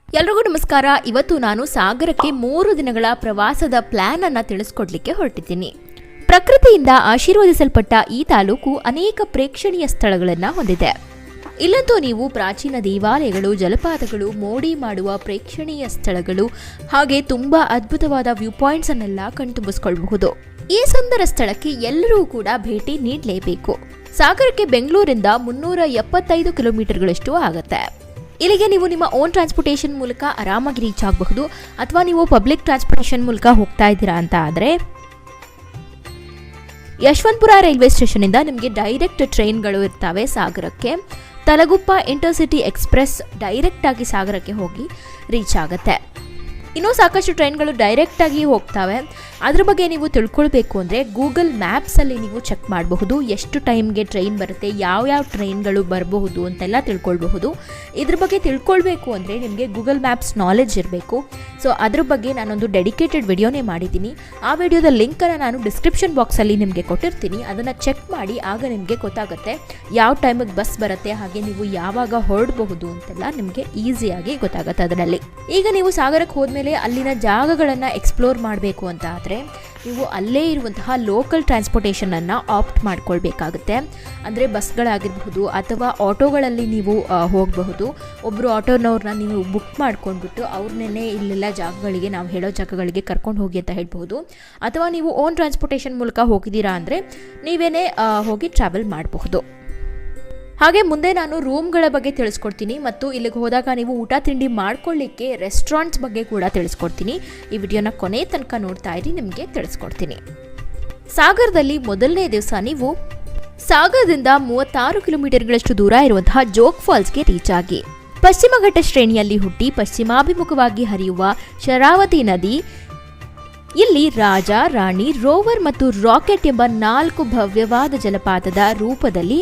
ಎಲ್ರಿಗೂ ನಮಸ್ಕಾರ. ಇವತ್ತು ನಾನು ಸಾಗರಕ್ಕೆ 3 ದಿನಗಳ ಪ್ರವಾಸದ ಪ್ಲಾನ್ ಅನ್ನ ತಿಳಿಸ್ಕೊಡ್ಲಿಕ್ಕೆ ಹೊರಟಿದ್ದೀನಿ. ಪ್ರಕೃತಿಯಿಂದ ಆಶೀರ್ವದಿಸಲ್ಪಟ್ಟ ಈ ತಾಲೂಕು ಅನೇಕ ಪ್ರೇಕ್ಷಣೀಯ ಸ್ಥಳಗಳನ್ನು ಹೊಂದಿದೆ. ಇಲ್ಲಂತೂ ನೀವು ಪ್ರಾಚೀನ ದೇವಾಲಯಗಳು, ಜಲಪಾತಗಳು, ಮೋಡಿ ಮಾಡುವ ಪ್ರೇಕ್ಷಣೀಯ ಸ್ಥಳಗಳು, ಹಾಗೆ ತುಂಬಾ ಅದ್ಭುತವಾದ ವ್ಯೂ ಪಾಯಿಂಟ್ಸ್ ಅನ್ನೆಲ್ಲ ಕಣ್ತುಂಬಿಸ್ಕೊಳ್ಬಹುದು. ಈ ಸುಂದರ ಸ್ಥಳಕ್ಕೆ ಎಲ್ಲರೂ ಕೂಡ ಭೇಟಿ ನೀಡಲೇಬೇಕು. ಸಾಗರಕ್ಕೆ ಬೆಂಗಳೂರಿಂದ 375 ಕಿಲೋಮೀಟರ್ಗಳಷ್ಟು ಆಗುತ್ತೆ. ಇಲ್ಲಿಗೆ ನೀವು ನಿಮ್ಮ ಓನ್ ಟ್ರಾನ್ಸ್ಪೋರ್ಟೇಷನ್ ಮೂಲಕ ಆರಾಮಾಗಿ ರೀಚ್ ಆಗಬಹುದು. ಅಥವಾ ನೀವು ಪಬ್ಲಿಕ್ ಟ್ರಾನ್ಸ್ಪೋರ್ಟೇಷನ್ ಮೂಲಕ ಹೋಗ್ತಾ ಇದ್ದೀರಾ ಅಂತ ಆದರೆ ಯಶವಂತಪುರ ರೈಲ್ವೆ ಸ್ಟೇಷನ್ ಇಂದ ನಿಮಗೆ ಡೈರೆಕ್ಟ್ ಟ್ರೈನ್ಗಳು ಇರ್ತವೆ ಸಾಗರಕ್ಕೆ. ತಲಗುಪ್ಪ ಇಂಟರ್ಸಿಟಿ ಎಕ್ಸ್ಪ್ರೆಸ್ ಡೈರೆಕ್ಟ್ ಆಗಿ ಸಾಗರಕ್ಕೆ ಹೋಗಿ ರೀಚ್ ಆಗುತ್ತೆ. ಇನ್ನೂ ಸಾಕಷ್ಟು ಟ್ರೈನ್ಗಳು ಡೈರೆಕ್ಟ್ ಆಗಿ ಹೋಗ್ತವೆ. ಅದ್ರ ಬಗ್ಗೆ ನೀವು ತಿಳ್ಕೊಳ್ಬೇಕು ಅಂದರೆ ಗೂಗಲ್ ಮ್ಯಾಪ್ಸಲ್ಲಿ ನೀವು ಚೆಕ್ ಮಾಡಬಹುದು. ಎಷ್ಟು ಟೈಮ್ಗೆ ಟ್ರೈನ್ ಬರುತ್ತೆ, ಯಾವ್ಯಾವ ಟ್ರೈನ್ಗಳು ಬರಬಹುದು ಅಂತೆಲ್ಲ ತಿಳ್ಕೊಳ್ಬಹುದು. ಇದ್ರ ಬಗ್ಗೆ ತಿಳ್ಕೊಳ್ಬೇಕು ಅಂದರೆ ನಿಮಗೆ ಗೂಗಲ್ ಮ್ಯಾಪ್ಸ್ ನಾಲೆಡ್ಜ್ ಇರಬೇಕು. ಸೊ ಅದ್ರ ಬಗ್ಗೆ ನಾನೊಂದು ಡೆಡಿಕೇಟೆಡ್ ವಿಡಿಯೋನೇ ಮಾಡಿದ್ದೀನಿ. ಆ ವಿಡಿಯೋದ ಲಿಂಕನ್ನು ನಾನು ಡಿಸ್ಕ್ರಿಪ್ಷನ್ ಬಾಕ್ಸಲ್ಲಿ ನಿಮಗೆ ಕೊಟ್ಟಿರ್ತೀನಿ. ಅದನ್ನು ಚೆಕ್ ಮಾಡಿ, ಆಗ ನಿಮಗೆ ಗೊತ್ತಾಗುತ್ತೆ ಯಾವ ಟೈಮಿಗೆ ಬಸ್ ಬರುತ್ತೆ, ಹಾಗೆ ನೀವು ಯಾವಾಗ ಹೊರಡಬಹುದು ಅಂತೆಲ್ಲ ನಿಮಗೆ ಈಸಿಯಾಗಿ ಗೊತ್ತಾಗುತ್ತೆ ಅದರಲ್ಲಿ. ಈಗ ನೀವು ಸಾಗರಕ್ಕೆ ಹೋದ್ಮೇಲೆ ಅಲ್ಲಿನ ಜಾಗಗಳನ್ನು ಎಕ್ಸ್ಪ್ಲೋರ್ ಮಾಡಬೇಕು ಅಂತ ಆದರೆ ನೀವು ಅಲ್ಲೇ ಇರುವಂತಹ ಲೋಕಲ್ ಟ್ರಾನ್ಸ್ಪೋರ್ಟೇಷನನ್ನು ಆಪ್ಟ್ ಮಾಡ್ಕೊಳ್ಬೇಕಾಗುತ್ತೆ. ಅಂದರೆ ಬಸ್ಗಳಾಗಿರಬಹುದು ಅಥವಾ ಆಟೋಗಳಲ್ಲಿ ನೀವು ಹೋಗಬಹುದು. ಒಬ್ಬರು ಆಟೋನವ್ರನ್ನ ನೀವು ಬುಕ್ ಮಾಡ್ಕೊಂಡ್ಬಿಟ್ಟು ಅವ್ರನ್ನೇ ಇಲ್ಲೆಲ್ಲ ಜಾಗಗಳಿಗೆ, ನಾವು ಹೇಳೋ ಜಾಗಗಳಿಗೆ ಕರ್ಕೊಂಡು ಹೋಗಿ ಅಂತ ಹೇಳ್ಬಹುದು. ಅಥವಾ ನೀವು ಓನ್ ಟ್ರಾನ್ಸ್ಪೋರ್ಟೇಷನ್ ಮೂಲಕ ಹೋಗಿದ್ದೀರಾ ಅಂದರೆ ನೀವೇನೇ ಹೋಗಿ ಟ್ರಾವೆಲ್ ಮಾಡಬಹುದು. ಹಾಗೆ ಮುಂದೆ ನಾನು ರೂಮ್ಗಳ ಬಗ್ಗೆ ತಿಳಿಸ್ಕೊಡ್ತೀನಿ ಮತ್ತು ಇಲ್ಲಿಗೆ ಹೋದಾಗ ನೀವು ಊಟ ತಿಂಡಿ ಮಾಡ್ಕೊಳ್ಳಿಕ್ಕೆ ರೆಸ್ಟೋರೆಂಟ್ಸ್ ಬಗ್ಗೆ ಕೂಡ ತಿಳಿಸ್ಕೊಡ್ತೀನಿ. ಈ ವಿಡಿಯೋನ ಕೊನೆ ತನಕ ನೋಡ್ತಾ ಇರಿ, ನಿಮಗೆ ತಿಳಿಸ್ಕೊಡ್ತೀನಿ. ಸಾಗರದಲ್ಲಿ ಮೊದಲನೇ ದಿವಸ ನೀವು ಸಾಗರದಿಂದ 36 ಕಿಲೋಮೀಟರ್ಗಳಷ್ಟು ದೂರ ಇರುವಂತಹ ಜೋಗ್ ಫಾಲ್ಸ್ಗೆ ರೀಚ್ ಆಗಿ. ಪಶ್ಚಿಮ ಘಟ್ಟ ಶ್ರೇಣಿಯಲ್ಲಿ ಹುಟ್ಟಿ ಪಶ್ಚಿಮಾಭಿಮುಖವಾಗಿ ಹರಿಯುವ ಶರಾವತಿ ನದಿ ಇಲ್ಲಿ ರಾಜ, ರಾಣಿ, ರೋವರ್ ಮತ್ತು ರಾಕೆಟ್ ಎಂಬ 4 ಭವ್ಯವಾದ ಜಲಪಾತದ ರೂಪದಲ್ಲಿ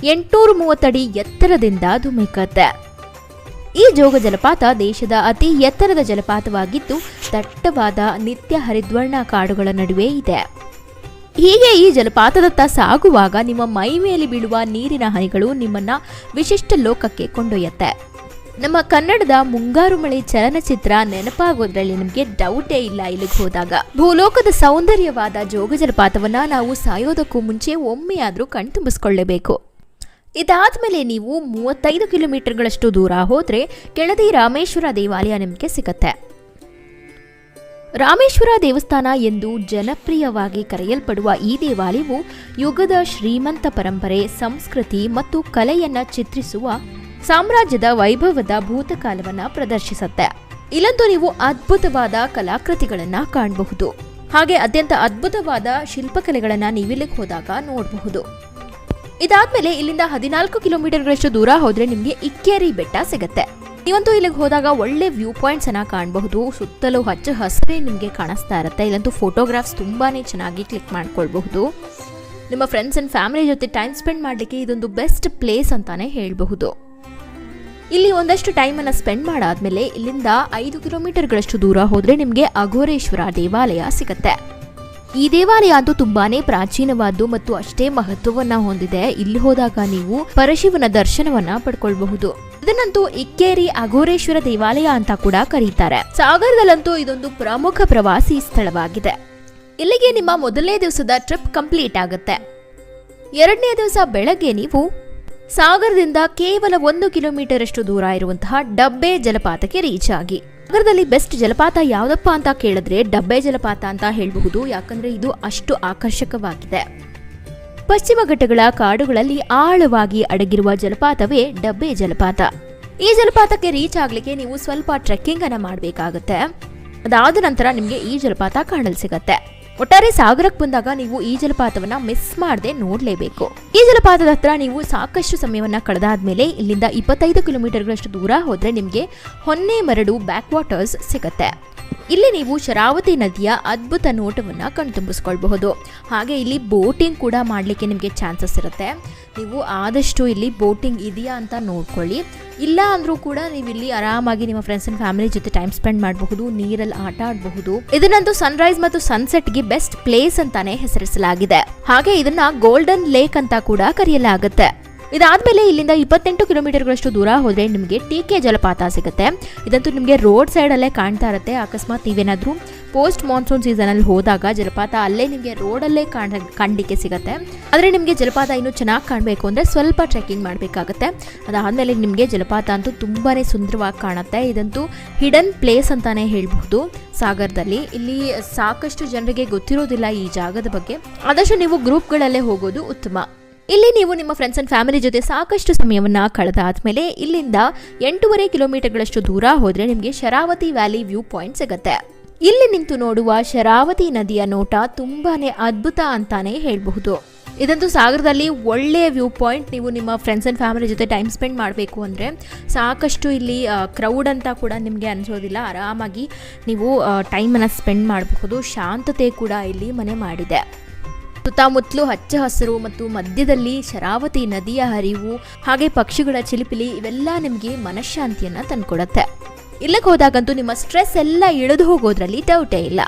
830 ಅಡಿ ಎತ್ತರದಿಂದ ಧುಮುಕುತ್ತೆ. ಈ ಜೋಗ ಜಲಪಾತ ದೇಶದ ಅತಿ ಎತ್ತರದ ಜಲಪಾತವಾಗಿದ್ದು ದಟ್ಟವಾದ ನಿತ್ಯ ಹರಿದ್ವರ್ಣ ಕಾಡುಗಳ ನಡುವೆ ಇದೆ. ಹೀಗೆ ಈ ಜಲಪಾತದತ್ತ ಸಾಗುವಾಗ ನಿಮ್ಮ ಮೈ ಮೇಲೆ ಬೀಳುವ ನೀರಿನ ಹನಿಗಳು ನಿಮ್ಮನ್ನ ವಿಶಿಷ್ಟ ಲೋಕಕ್ಕೆ ಕೊಂಡೊಯ್ಯುತ್ತೆ. ನಮ್ಮ ಕನ್ನಡದ ಮುಂಗಾರು ಮಳೆ ಚಲನಚಿತ್ರ ನೆನಪಾಗೋದ್ರಲ್ಲಿ ನಿಮಗೆ ಡೌಟೇ ಇಲ್ಲ. ಇಲ್ಲಿಗೆ ಹೋದಾಗ ಭೂಲೋಕದ ಸೌಂದರ್ಯವಾದ ಜೋಗ ಜಲಪಾತವನ್ನ ನಾವು ಸಾಯೋದಕ್ಕೂ ಮುಂಚೆ ಒಮ್ಮೆಯಾದ್ರೂ ಕಣ್ತುಂಬಿಸ್ಕೊಳ್ಳೇಬೇಕು. ಇದಾದ್ಮೇಲೆ ನೀವು 35 ಕಿಲೋಮೀಟರ್ಗಳಷ್ಟು ದೂರ ಹೋದ್ರೆ ಕೆಳದಿ ರಾಮೇಶ್ವರ ದೇವಾಲಯ ನಿಮಗೆ ಸಿಗತ್ತೆ. ರಾಮೇಶ್ವರ ದೇವಸ್ಥಾನ ಎಂದು ಜನಪ್ರಿಯವಾಗಿ ಕರೆಯಲ್ಪಡುವ ಈ ದೇವಾಲಯವು ಯುಗದ ಶ್ರೀಮಂತ ಪರಂಪರೆ, ಸಂಸ್ಕೃತಿ ಮತ್ತು ಕಲೆಯನ್ನ ಚಿತ್ರಿಸುವ ಸಾಮ್ರಾಜ್ಯದ ವೈಭವದ ಭೂತಕಾಲವನ್ನ ಪ್ರದರ್ಶಿಸುತ್ತೆ. ಇಲ್ಲಂತೂ ನೀವು ಅದ್ಭುತವಾದ ಕಲಾಕೃತಿಗಳನ್ನ ಕಾಣಬಹುದು. ಹಾಗೆ ಅತ್ಯಂತ ಅದ್ಭುತವಾದ ಶಿಲ್ಪಕಲೆಗಳನ್ನ ನೀವಿಲ್ಲಿಗೆ ಹೋದಾಗ ನೋಡಬಹುದು. ಇದಾದ್ಮೇಲೆ ಇಲ್ಲಿಂದ 14 ಕಿಲೋಮೀಟರ್ಗಳಷ್ಟು ದೂರ ಹೋದ್ರೆ ನಿಮಗೆ ಇಕ್ಕೇರಿ ಬೆಟ್ಟ ಸಿಗುತ್ತೆ. ನೀವಂತೂ ಇಲ್ಲಿಗೆ ಹೋದಾಗ ಒಳ್ಳೆ ವ್ಯೂ ಪಾಯಿಂಟ್ಸ್ ಅನ್ನ ಕಾಣಬಹುದು. ಸುತ್ತಲೂ ಹಚ್ಚ ಹಸಿರೇ ನಿಮಗೆ ಕಾಣಿಸ್ತಾ ಇರುತ್ತೆ. ಇಲ್ಲಂತೂ ಫೋಟೋಗ್ರಾಫ್ಸ್ ತುಂಬಾನೇ ಚೆನ್ನಾಗಿ ಕ್ಲಿಕ್ ಮಾಡ್ಕೊಳ್ಬಹುದು. ನಿಮ್ಮ ಫ್ರೆಂಡ್ಸ್ ಅಂಡ್ ಫ್ಯಾಮಿಲಿ ಜೊತೆ ಟೈಮ್ ಸ್ಪೆಂಡ್ ಮಾಡಲಿಕ್ಕೆ ಇದೊಂದು ಬೆಸ್ಟ್ ಪ್ಲೇಸ್ ಅಂತಾನೆ ಹೇಳಬಹುದು. ಇಲ್ಲಿ ಒಂದಷ್ಟು ಟೈಮನ್ನು ಸ್ಪೆಂಡ್ ಮಾಡಾದ್ಮೇಲೆ ಇಲ್ಲಿಂದ 5 ಕಿಲೋಮೀಟರ್ಗಳಷ್ಟು ದೂರ ಹೋದ್ರೆ ನಿಮಗೆ ಅಘೋರೇಶ್ವರ ದೇವಾಲಯ ಸಿಗುತ್ತೆ. ಈ ದೇವಾಲಯ ಅಂತೂ ತುಂಬಾನೇ ಪ್ರಾಚೀನವಾದ್ದು ಮತ್ತು ಅಷ್ಟೇ ಮಹತ್ವವನ್ನ ಹೊಂದಿದೆ. ಇಲ್ಲಿ ಹೋದಾಗ ನೀವು ಪರಶಿವನ ದರ್ಶನವನ್ನ ಪಡ್ಕೊಳ್ಬಹುದು. ಇದನ್ನಂತೂ ಇಕ್ಕೇರಿ ಅಘೋರೇಶ್ವರ ದೇವಾಲಯ ಅಂತ ಕೂಡ ಕರೀತಾರೆ. ಸಾಗರದಲ್ಲಂತೂ ಇದೊಂದು ಪ್ರಮುಖ ಪ್ರವಾಸಿ ಸ್ಥಳವಾಗಿದೆ. ಇಲ್ಲಿಗೆ ನಿಮ್ಮ ಮೊದಲನೇ ದಿವಸದ ಟ್ರಿಪ್ ಕಂಪ್ಲೀಟ್ ಆಗುತ್ತೆ. ಎರಡನೇ ದಿವಸ ಬೆಳಗ್ಗೆ ನೀವು ಸಾಗರದಿಂದ ಕೇವಲ 1 ಕಿಲೋಮೀಟರ್ ಅಷ್ಟು ದೂರ ಇರುವಂತಹ ಡಬ್ಬೆ ಜಲಪಾತಕ್ಕೆ ರೀಚ್ ಆಗಿ. ಸಾಗರದಲ್ಲಿ ಬೆಸ್ಟ್ ಜಲಪಾತ ಯಾವ್ದಪ್ಪ ಅಂತ ಕೇಳಿದ್ರೆ ಡಬ್ಬೆ ಜಲಪಾತ ಅಂತ ಹೇಳಬಹುದು. ಯಾಕಂದ್ರೆ ಇದು ಅಷ್ಟು ಆಕರ್ಷಕವಾಗಿದೆ. ಪಶ್ಚಿಮ ಘಟ್ಟಗಳ ಕಾಡುಗಳಲ್ಲಿ ಆಳವಾಗಿ ಅಡಗಿರುವ ಜಲಪಾತವೇ ಡಬ್ಬೆ ಜಲಪಾತ. ಈ ಜಲಪಾತಕ್ಕೆ ರೀಚ್ ಆಗ್ಲಿಕ್ಕೆ ನೀವು ಸ್ವಲ್ಪ ಟ್ರೆಕ್ಕಿಂಗ್ ಅನ್ನ ಮಾಡಬೇಕಾಗುತ್ತೆ. ಅದಾದ ನಂತರ ನಿಮ್ಗೆ ಈ ಜಲಪಾತ ಕಾಣಲು ಸಿಗತ್ತೆ. ಒಟ್ಟಾರೆ ಸಾಗರಕ್ಕೆ ಬಂದಾಗ ನೀವು ಈ ಜಲಪಾತವನ್ನ ಮಿಸ್ ಮಾಡದೆ ನೋಡ್ಲೇಬೇಕು. ಈ ಜಲಪಾತದ ಹತ್ರ ನೀವು ಸಾಕಷ್ಟು ಸಮಯವನ್ನ ಕಳೆದಾದ್ಮೇಲೆ ಇಲ್ಲಿಂದ 25 ಕಿಲೋಮೀಟರ್ಗಳಷ್ಟು ದೂರ ಹೋದ್ರೆ ನಿಮ್ಗೆ ಹೊನ್ನೆಮರಡು ಬ್ಯಾಕ್ ವಾಟರ್ಸ್ ಸಿಗತ್ತೆ. ಇಲ್ಲಿ ನೀವು ಶರಾವತಿ ನದಿಯ ಅದ್ಭುತ ನೋಟವನ್ನ ಕಣ್ತುಂಬಿಸ್ಕೊಳ್ಬಹುದು. ಹಾಗೆ ಇಲ್ಲಿ ಬೋಟಿಂಗ್ ಕೂಡ ಮಾಡ್ಲಿಕ್ಕೆ ನಿಮಗೆ ಚಾನ್ಸಸ್ ಇರುತ್ತೆ. ನೀವು ಆದಷ್ಟು ಇಲ್ಲಿ ಬೋಟಿಂಗ್ ಇದೆಯಾ ಅಂತ ನೋಡ್ಕೊಳ್ಳಿ. ಇಲ್ಲ ಅಂದ್ರೂ ಕೂಡ ನೀವು ಇಲ್ಲಿ ಆರಾಮಾಗಿ ನಿಮ್ಮ ಫ್ರೆಂಡ್ಸ್ ಅಂಡ್ ಫ್ಯಾಮಿಲಿ ಜೊತೆ ಟೈಮ್ ಸ್ಪೆಂಡ್ ಮಾಡಬಹುದು, ನೀರಲ್ಲಿ ಆಟ ಆಡಬಹುದು. ಇದನ್ನಂತೂ ಸನ್ರೈಸ್ ಮತ್ತು ಸನ್ಸೆಟ್ಗೆ ಬೆಸ್ಟ್ ಪ್ಲೇಸ್ ಅಂತಾನೆ ಹೆಸರಿಸಲಾಗಿದೆ. ಹಾಗೆ ಇದನ್ನ ಗೋಲ್ಡನ್ ಲೇಕ್ ಅಂತ ಕೂಡ ಕರೆಯಲಾಗುತ್ತೆ. ಇದಾದ್ಮೇಲೆ ಇಲ್ಲಿಂದ 28 ಕಿಲೋಮೀಟರ್ಗಳಷ್ಟು ದೂರ ಹೋದ್ರೆ ನಿಮಗೆ ಟಿಕೆ ಜಲಪಾತ ಸಿಗುತ್ತೆ. ಇದಂತೂ ನಿಮಗೆ ರೋಡ್ ಸೈಡ್ ಅಲ್ಲೇ ಕಾಣ್ತಾ ಇರುತ್ತೆ. ಅಕಸ್ಮಾತ್ ನೀವೇನಾದ್ರೂ ಪೋಸ್ಟ್ ಮಾನ್ಸೂನ್ ಸೀಸನ್ ಅಲ್ಲಿ ಹೋದಾಗ ಜಲಪಾತ ಅಲ್ಲೇ ನಿಮಗೆ ರೋಡಲ್ಲೇ ಕಾಣಲಿಕ್ಕೆ ಸಿಗುತ್ತೆ. ಆದರೆ ನಿಮಗೆ ಜಲಪಾತ ಇನ್ನೂ ಚೆನ್ನಾಗಿ ಕಾಣಬೇಕು ಅಂದರೆ ಸ್ವಲ್ಪ ಟ್ರೆಕ್ಕಿಂಗ್ ಮಾಡಬೇಕಾಗುತ್ತೆ. ಅದಾದಮೇಲೆ ನಿಮಗೆ ಜಲಪಾತ ಅಂತೂ ತುಂಬಾ ಸುಂದರವಾಗಿ ಕಾಣುತ್ತೆ. ಇದಂತೂ ಹಿಡನ್ ಪ್ಲೇಸ್ ಅಂತಾನೆ ಹೇಳ್ಬಹುದು ಸಾಗರದಲ್ಲಿ. ಇಲ್ಲಿ ಸಾಕಷ್ಟು ಜನರಿಗೆ ಗೊತ್ತಿರೋದಿಲ್ಲ ಈ ಜಾಗದ ಬಗ್ಗೆ. ಆದಷ್ಟು ನೀವು ಗ್ರೂಪ್ಗಳಲ್ಲೇ ಹೋಗೋದು ಉತ್ತಮ. ಇಲ್ಲಿ ನೀವು ನಿಮ್ಮ ಫ್ರೆಂಡ್ಸ್ ಅಂಡ್ ಫ್ಯಾಮಿಲಿ ಜೊತೆ ಸಾಕಷ್ಟು ಸಮಯವನ್ನ ಕಳೆದಾದ್ಮೇಲೆ ಇಲ್ಲಿಂದ 8.5 ಕಿಲೋಮೀಟರ್ಗಳಷ್ಟು ದೂರ ಹೋದ್ರೆ ನಿಮಗೆ ಶರಾವತಿ ವ್ಯಾಲಿ ವ್ಯೂ ಪಾಯಿಂಟ್ ಸಿಗುತ್ತೆ. ಇಲ್ಲಿ ನಿಂತು ನೋಡುವ ಶರಾವತಿ ನದಿಯ ನೋಟ ತುಂಬಾನೇ ಅದ್ಭುತ ಅಂತಾನೆ ಹೇಳಬಹುದು. ಇದಂತೂ ಸಾಗರದಲ್ಲಿ ಒಳ್ಳೆಯ ವ್ಯೂ ಪಾಯಿಂಟ್. ನೀವು ನಿಮ್ಮ ಫ್ರೆಂಡ್ಸ್ ಅಂಡ್ ಫ್ಯಾಮಿಲಿ ಜೊತೆ ಟೈಮ್ ಸ್ಪೆಂಡ್ ಮಾಡಬೇಕು ಅಂದರೆ ಸಾಕಷ್ಟು ಇಲ್ಲಿ ಕ್ರೌಡ್ ಅಂತ ಕೂಡ ನಿಮಗೆ ಅನಿಸೋದಿಲ್ಲ. ಆರಾಮಾಗಿ ನೀವು ಟೈಮನ್ನು ಸ್ಪೆಂಡ್ ಮಾಡಬಹುದು. ಶಾಂತತೆ ಕೂಡ ಇಲ್ಲಿ ಮನೆ ಮಾಡಿದೆ. ಸುತ್ತಮುತ್ತಲು ಹಚ್ಚ ಹಸಿರು ಮತ್ತು ಮಧ್ಯದಲ್ಲಿ ಶರಾವತಿ ನದಿಯ ಹರಿವು ಹಾಗೆ ಪಕ್ಷಿಗಳ ಚಿಲಿಪಿಲಿ ಇವೆಲ್ಲ ನಿಮಗೆ ಮನಃಶಾಂತಿಯನ್ನು ತಂದುಕೊಡುತ್ತೆ. ಇಲ್ಲಿಗೆ ಹೋದಾಗಂತೂ ನಿಮ್ಮ ಸ್ಟ್ರೆಸ್ ಎಲ್ಲ ಇಳಿದು ಹೋಗೋದ್ರಲ್ಲಿ ಡೌಟೇ ಇಲ್ಲ.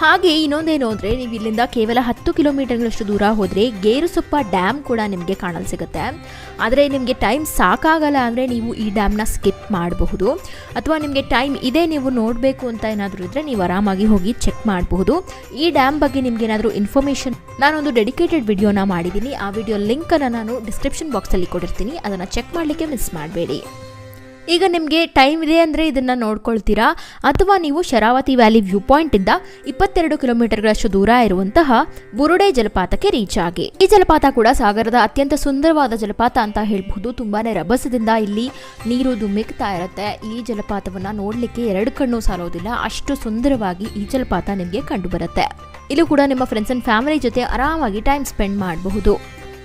ಹಾಗೆ ಇನ್ನೊಂದೇನು ಅಂದರೆ ನೀವು ಇಲ್ಲಿಂದ ಕೇವಲ 10 ಕಿಲೋಮೀಟರ್ಗಳಷ್ಟು ದೂರ ಹೋದರೆ ಗೇರುಸೊಪ್ಪ ಡ್ಯಾಮ್ ಕೂಡ ನಿಮಗೆ ಕಾಣಲು ಸಿಗುತ್ತೆ. ಆದರೆ ನಿಮಗೆ ಟೈಮ್ ಸಾಕಾಗಲ್ಲ ಅಂದರೆ ನೀವು ಈ ಡ್ಯಾಮ್ನ ಸ್ಕಿಪ್ ಮಾಡಬಹುದು. ಅಥವಾ ನಿಮಗೆ ಟೈಮ್ ಇದೆ ನೀವು ನೋಡಬೇಕು ಅಂತ ಏನಾದರೂ ಇದ್ದರೆ ನೀವು ಆರಾಮಾಗಿ ಹೋಗಿ ಚೆಕ್ ಮಾಡಬಹುದು. ಈ ಡ್ಯಾಮ್ ಬಗ್ಗೆ ನಿಮ್ಗೆ ಏನಾದರೂ ಇನ್ಫಾರ್ಮೇಷನ್ ನಾನೊಂದು ಡೆಡಿಕೇಟೆಡ್ ವಿಡಿಯೋನ ಮಾಡಿದ್ದೀನಿ. ಆ ವಿಡಿಯೋ ಲಿಂಕನ್ನು ನಾನು ಡಿಸ್ಕ್ರಿಪ್ಷನ್ ಬಾಕ್ಸಲ್ಲಿ ಕೊಡಿರ್ತೀನಿ. ಅದನ್ನು ಚೆಕ್ ಮಾಡಲಿಕ್ಕೆ ಮಿಸ್ ಮಾಡಬೇಡಿ. ಈಗ ನಿಮಗೆ ಟೈಮ್ ಇದೆ ಅಂದರೆ ಇದನ್ನು ನೋಡ್ಕೊಳ್ತೀರಾ, ಅಥವಾ ನೀವು ಶರಾವತಿ ವ್ಯಾಲಿ ವ್ಯೂ ಪಾಯಿಂಟಿಂದ 22 ಕಿಲೋಮೀಟರ್ಗಳಷ್ಟು ದೂರ ಇರುವಂತಹ ಬುರುಡೆ ಜಲಪಾತಕ್ಕೆ ರೀಚ್ ಆಗಿ. ಈ ಜಲಪಾತ ಕೂಡ ಸಾಗರದ ಅತ್ಯಂತ ಸುಂದರವಾದ ಜಲಪಾತ ಅಂತ ಹೇಳ್ಬಹುದು. ತುಂಬಾನೇ ರಭಸದಿಂದ ಇಲ್ಲಿ ನೀರು ಧುಮ್ಮಿಕ್ತಾ ಇರುತ್ತೆ. ಈ ಜಲಪಾತವನ್ನು ನೋಡಲಿಕ್ಕೆ 2 ಕಣ್ಣು ಸಾಲೋದಿಲ್ಲ, ಅಷ್ಟು ಸುಂದರವಾಗಿ ಈ ಜಲಪಾತ ನಿಮಗೆ ಕಂಡು ಬರುತ್ತೆ. ಇಲ್ಲೂ ಕೂಡ ನಿಮ್ಮ ಫ್ರೆಂಡ್ಸ್ ಅಂಡ್ ಫ್ಯಾಮಿಲಿ ಜೊತೆ ಆರಾಮಾಗಿ ಟೈಮ್ ಸ್ಪೆಂಡ್ ಮಾಡಬಹುದು.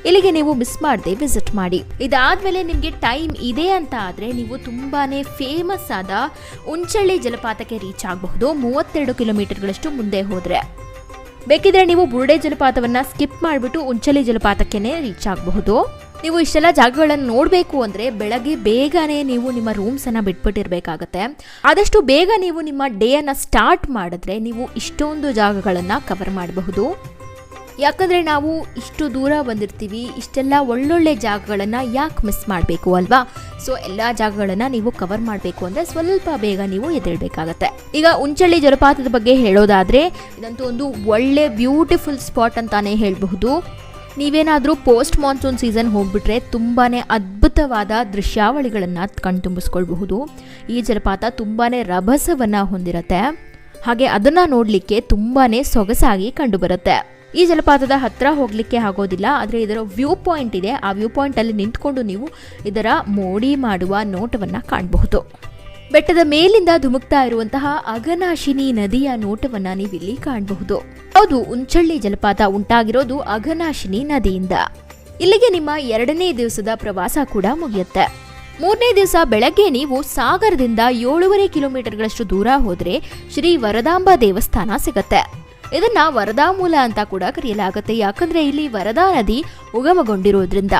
ಇಲ್ಲಿಗೆ ನೀವು ಮಿಸ್ ಮಾಡದೆ ವಿಸಿಟ್ ಮಾಡಿ. ಇದಾದ್ಮೇಲೆ ನಿಮಗೆ ಟೈಮ್ ಇದೆ ಅಂತ ಆದರೆ ನೀವು ತುಂಬಾನೇ ಫೇಮಸ್ ಆದ ಉಂಚಳ್ಳಿ ಜಲಪಾತಕ್ಕೆ ರೀಚ್ ಆಗಬಹುದು. 32 ಕಿಲೋಮೀಟರ್ಗಳಷ್ಟು ಮುಂದೆ ಹೋದ್ರೆ ಬೇಕಿದ್ರೆ ನೀವು ಬುರುಡೆ ಜಲಪಾತವನ್ನ ಸ್ಕಿಪ್ ಮಾಡಿಬಿಟ್ಟು ಉಂಚಳ್ಳಿ ಜಲಪಾತಕ್ಕೆ ರೀಚ್ ಆಗಬಹುದು. ನೀವು ಇಷ್ಟೆಲ್ಲ ಜಾಗಗಳನ್ನು ನೋಡಬೇಕು ಅಂದರೆ ಬೆಳಗ್ಗೆ ಬೇಗನೆ ನೀವು ನಿಮ್ಮ ರೂಮ್ಸನ್ನು ಬಿಟ್ಬಿಟ್ಟಿರ್ಬೇಕಾಗತ್ತೆ. ಆದಷ್ಟು ಬೇಗ ನೀವು ನಿಮ್ಮ ಡೇಯನ್ನು ಸ್ಟಾರ್ಟ್ ಮಾಡಿದ್ರೆ ನೀವು ಇಷ್ಟೊಂದು ಜಾಗಗಳನ್ನು ಕವರ್ ಮಾಡಬಹುದು. ಯಾಕಂದರೆ ನಾವು ಇಷ್ಟು ದೂರ ಬಂದಿರ್ತೀವಿ, ಇಷ್ಟೆಲ್ಲ ಒಳ್ಳೊಳ್ಳೆ ಜಾಗಗಳನ್ನು ಯಾಕೆ ಮಿಸ್ ಮಾಡಬೇಕು ಅಲ್ವಾ? ಸೊ ಎಲ್ಲ ಜಾಗಗಳನ್ನು ನೀವು ಕವರ್ ಮಾಡಬೇಕು ಅಂದರೆ ಸ್ವಲ್ಪ ಬೇಗ ನೀವು ಎದ್ದೇಳಬೇಕಾಗತ್ತೆ. ಈಗ ಉಂಚಳ್ಳಿ ಜಲಪಾತದ ಬಗ್ಗೆ ಹೇಳೋದಾದರೆ ಇದಂತೂ ಒಂದು ಒಳ್ಳೆ ಬ್ಯೂಟಿಫುಲ್ ಸ್ಪಾಟ್ ಅಂತಾನೆ ಹೇಳಬಹುದು. ನೀವೇನಾದರೂ ಪೋಸ್ಟ್ ಮಾನ್ಸೂನ್ ಸೀಸನ್ ಹೋಗ್ಬಿಟ್ರೆ ತುಂಬಾ ಅದ್ಭುತವಾದ ದೃಶ್ಯಾವಳಿಗಳನ್ನು ಕಣ್ತುಂಬಿಸ್ಕೊಳ್ಬಹುದು. ಈ ಜಲಪಾತ ತುಂಬಾ ರಭಸವನ್ನು ಹೊಂದಿರುತ್ತೆ. ಹಾಗೆ ಅದನ್ನು ನೋಡಲಿಕ್ಕೆ ತುಂಬಾ ಸೊಗಸಾಗಿ ಕಂಡುಬರುತ್ತೆ. ಈ ಜಲಪಾತದ ಹತ್ರ ಹೋಗ್ಲಿಕ್ಕೆ ಆಗೋದಿಲ್ಲ, ಆದರೆ ಇದರ ವ್ಯೂ ಪಾಯಿಂಟ್ ಇದೆ. ಆ ವ್ಯೂ ಪಾಯಿಂಟ್ ಅಲ್ಲಿ ನಿಂತ್ಕೊಂಡು ನೀವು ಇದರ ಮೋಡಿ ಮಾಡುವ ನೋಟವನ್ನ ಕಾಣಬಹುದು. ಬೆಟ್ಟದ ಮೇಲಿಂದ ಧುಮುಕ್ತಾ ಇರುವಂತಹ ಅಘನಾಶಿನಿ ನದಿಯ ನೋಟವನ್ನ ನೀವಿಲ್ಲಿ ಕಾಣಬಹುದು. ಹೌದು, ಉಂಚಳ್ಳಿ ಜಲಪಾತ ಉಂಟಾಗಿರೋದು ಅಘನಾಶಿನಿ ನದಿಯಿಂದ. ಇಲ್ಲಿಗೆ ನಿಮ್ಮ 2ನೇ ದಿವಸದ ಪ್ರವಾಸ ಕೂಡ ಮುಗಿಯುತ್ತೆ. 3ನೇ ದಿವಸ ಬೆಳಗ್ಗೆ ನೀವು ಸಾಗರದಿಂದ 7.5 ಕಿಲೋಮೀಟರ್ಗಳಷ್ಟು ದೂರ ಹೋದ್ರೆ ಶ್ರೀ ವರದಾಂಬಾ ದೇವಸ್ಥಾನ ಸಿಗತ್ತೆ. ಇದನ್ನ ವರದಾಮೂಲ ಅಂತ ಕೂಡ ಕರೆಯಲಾಗುತ್ತೆ, ಯಾಕಂದ್ರೆ ಇಲ್ಲಿ ವರದಾ ನದಿ ಉಗಮಗೊಂಡಿರೋದ್ರಿಂದ.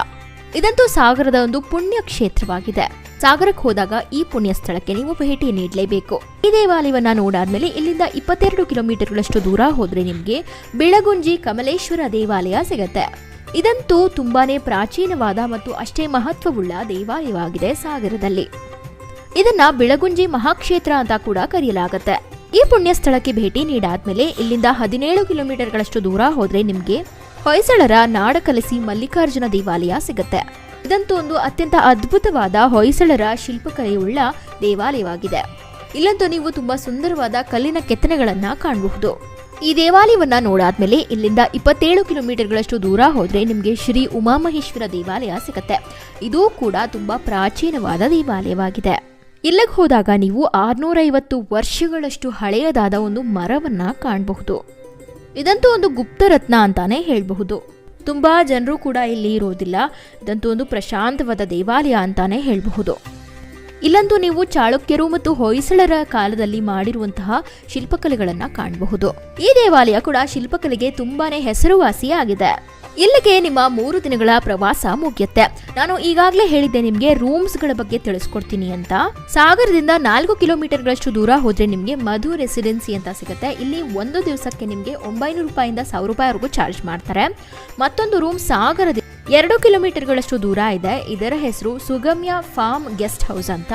ಇದಂತೂ ಸಾಗರದ ಒಂದು ಪುಣ್ಯ ಕ್ಷೇತ್ರವಾಗಿದೆ. ಸಾಗರಕ್ಕೆ ಹೋದಾಗ ಈ ಪುಣ್ಯ ಸ್ಥಳಕ್ಕೆ ನೀವು ಭೇಟಿ ನೀಡಲೇಬೇಕು. ಈ ದೇವಾಲಯವನ್ನ ನೋಡಾದ್ಮೇಲೆ ಇಲ್ಲಿಂದ 22 ಕಿಲೋಮೀಟರ್ಗಳಷ್ಟು ದೂರ ಹೋದ್ರೆ ನಿಮ್ಗೆ ಬಿಳಗುಂಜಿ ಕಮಲೇಶ್ವರ ದೇವಾಲಯ ಸಿಗತ್ತೆ. ಇದಂತೂ ತುಂಬಾನೇ ಪ್ರಾಚೀನವಾದ ಮತ್ತು ಅಷ್ಟೇ ಮಹತ್ವವುಳ್ಳ ದೇವಾಲಯವಾಗಿದೆ ಸಾಗರದಲ್ಲಿ. ಇದನ್ನ ಬಿಳಗುಂಜಿ ಮಹಾಕ್ಷೇತ್ರ ಅಂತ ಕೂಡ ಕರೆಯಲಾಗುತ್ತೆ. ಈ ಪುಣ್ಯ ಸ್ಥಳಕ್ಕೆ ಭೇಟಿ ನೀಡಾದ್ಮೇಲೆ ಇಲ್ಲಿಂದ 17 ಕಿಲೋಮೀಟರ್ಗಳಷ್ಟು ದೂರ ಹೋದ್ರೆ ನಿಮ್ಗೆ ಹೊಯ್ಸಳರ ನಾಡಕಲಸಿ ಮಲ್ಲಿಕಾರ್ಜುನ ದೇವಾಲಯ ಸಿಗುತ್ತೆ. ಇದಂತೂ ಒಂದು ಅತ್ಯಂತ ಅದ್ಭುತವಾದ ಹೊಯ್ಸಳರ ಶಿಲ್ಪಕಲೆಯುಳ್ಳ ದೇವಾಲಯವಾಗಿದೆ. ಇಲ್ಲಂತೂ ನೀವು ತುಂಬಾ ಸುಂದರವಾದ ಕಲ್ಲಿನ ಕೆತ್ತನೆಗಳನ್ನ ಕಾಣಬಹುದು. ಈ ದೇವಾಲಯವನ್ನ ನೋಡಾದ್ಮೇಲೆ ಇಲ್ಲಿಂದ 27 ಕಿಲೋಮೀಟರ್ಗಳಷ್ಟು ದೂರ ಹೋದ್ರೆ ನಿಮ್ಗೆ ಶ್ರೀ ಉಮಾಮಹೇಶ್ವರ ದೇವಾಲಯ ಸಿಗುತ್ತೆ. ಇದು ಕೂಡ ತುಂಬಾ ಪ್ರಾಚೀನವಾದ ದೇವಾಲಯವಾಗಿದೆ. ಇಲ್ಲಿಗೆ ಹೋದಾಗ ನೀವು 650 ವರ್ಷಗಳಷ್ಟು ಹಳೆಯದಾದ ಒಂದು ಮರವನ್ನ ಕಾಣಬಹುದು. ಇದಂತೂ ಒಂದು ಗುಪ್ತರತ್ನ ಅಂತಾನೆ ಹೇಳಬಹುದು. ತುಂಬಾ ಜನರು ಕೂಡ ಇಲ್ಲಿ ಇರೋದಿಲ್ಲ. ಇದಂತೂ ಒಂದು ಪ್ರಶಾಂತವಾದ ದೇವಾಲಯ ಅಂತಾನೆ ಹೇಳಬಹುದು. ಇಲ್ಲಂತೂ ನೀವು ಚಾಳುಕ್ಯರು ಮತ್ತು ಹೊಯ್ಸಳರ ಕಾಲದಲ್ಲಿ ಮಾಡಿರುವಂತಹ ಶಿಲ್ಪಕಲೆಗಳನ್ನ ಕಾಣಬಹುದು. ಈ ದೇವಾಲಯ ಕೂಡ ಶಿಲ್ಪಕಲೆಗೆ ತುಂಬಾನೇ ಹೆಸರುವಾಸಿಯಾಗಿದೆ. ಇಲ್ಲಿಗೆ ನಿಮ್ಮ 3 ದಿನಗಳ ಪ್ರವಾಸ ಮುಗಿಯುತ್ತೆ. ನಾನು ಈಗಾಗಲೇ ಹೇಳಿದ್ದೆ ನಿಮಗೆ ರೂಮ್ಸ್ಗಳ ಬಗ್ಗೆ ತಿಳಿಸ್ಕೊಡ್ತೀನಿ ಅಂತ. ಸಾಗರದಿಂದ 4 ಕಿಲೋಮೀಟರ್ಗಳಷ್ಟು ದೂರ ಹೋದ್ರೆ ನಿಮಗೆ ಮಧು ರೆಸಿಡೆನ್ಸಿ ಅಂತ ಸಿಗುತ್ತೆ. ಇಲ್ಲಿ ಒಂದು ದಿವಸಕ್ಕೆ ನಿಮಗೆ 900 ರೂಪಾಯಿಂದ 1000 ರೂಪಾಯಿವರೆಗೂ ಚಾರ್ಜ್ ಮಾಡ್ತಾರೆ. ಮತ್ತೊಂದು ರೂಮ್ ಸಾಗರದಿಂದ 2 ಕಿಲೋಮೀಟರ್ಗಳಷ್ಟು ದೂರ ಇದೆ. ಇದರ ಹೆಸರು ಸುಗಮ್ಯ ಫಾರ್ಮ್ ಗೆಸ್ಟ್ ಹೌಸ್ ಅಂತ.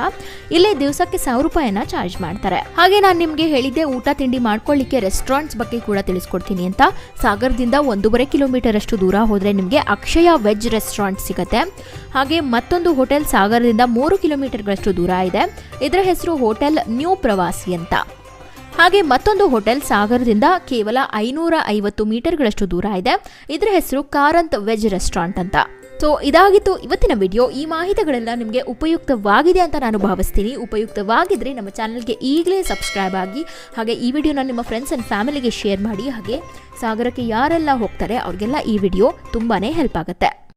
ಇಲ್ಲೇ ದಿವಸಕ್ಕೆ 1,000 ರೂಪಾಯಿನ ಚಾರ್ಜ್ ಮಾಡ್ತಾರೆ. ಹಾಗೆ ನಾನು ನಿಮ್ಗೆ ಹೇಳಿದ್ದೆ ಊಟ ತಿಂಡಿ ಮಾಡ್ಕೊಳ್ಳಿಕ್ಕೆ ರೆಸ್ಟೋರೆಂಟ್ಸ್ ಬಗ್ಗೆ ಕೂಡ ತಿಳಿಸ್ಕೊಡ್ತೀನಿ ಅಂತ. ಸಾಗರದಿಂದ 1.5 ಕಿಲೋಮೀಟರ್ ಅಷ್ಟು ದೂರ ಹೋದ್ರೆ ನಿಮ್ಗೆ ಅಕ್ಷಯ ವೆಜ್ ರೆಸ್ಟೋರೆಂಟ್ ಸಿಗುತ್ತೆ. ಹಾಗೆ ಮತ್ತೊಂದು ಹೋಟೆಲ್ ಸಾಗರದಿಂದ 3 ಕಿಲೋಮೀಟರ್ಗಳಷ್ಟು ದೂರ ಇದೆ. ಇದರ ಹೆಸರು ಹೋಟೆಲ್ ನ್ಯೂ ಪ್ರವಾಸಿ ಅಂತ. ಹಾಗೆ ಮತ್ತೊಂದು ಹೋಟೆಲ್ ಸಾಗರದಿಂದ ಕೇವಲ 550 ಮೀಟರ್ಗಳಷ್ಟು ದೂರ ಇದೆ. ಇದರ ಹೆಸರು ಕಾರಂತ್ ವೆಜ್ ರೆಸ್ಟೋರೆಂಟ್ ಅಂತ. ಸೊ ಇದಾಗಿತ್ತು ಇವತ್ತಿನ ವಿಡಿಯೋ. ಈ ಮಾಹಿತಿಗಳೆಲ್ಲ ನಿಮಗೆ ಉಪಯುಕ್ತವಾಗಿದೆ ಅಂತ ನಾನು ಭಾವಿಸ್ತೀನಿ. ಉಪಯುಕ್ತವಾಗಿದ್ರೆ ನಮ್ಮ ಚಾನಲ್ಗೆ ಈಗಲೇ ಸಬ್ಸ್ಕ್ರೈಬ್ ಆಗಿ, ಹಾಗೆ ಈ ವಿಡಿಯೋನ ನಿಮ್ಮ ಫ್ರೆಂಡ್ಸ್ ಆ್ಯಂಡ್ ಫ್ಯಾಮಿಲಿಗೆ ಶೇರ್ ಮಾಡಿ. ಹಾಗೆ ಸಾಗರಕ್ಕೆ ಯಾರೆಲ್ಲ ಹೋಗ್ತಾರೆ ಅವ್ರಿಗೆಲ್ಲ ಈ ವಿಡಿಯೋ ತುಂಬಾ ಹೆಲ್ಪ್ ಆಗುತ್ತೆ.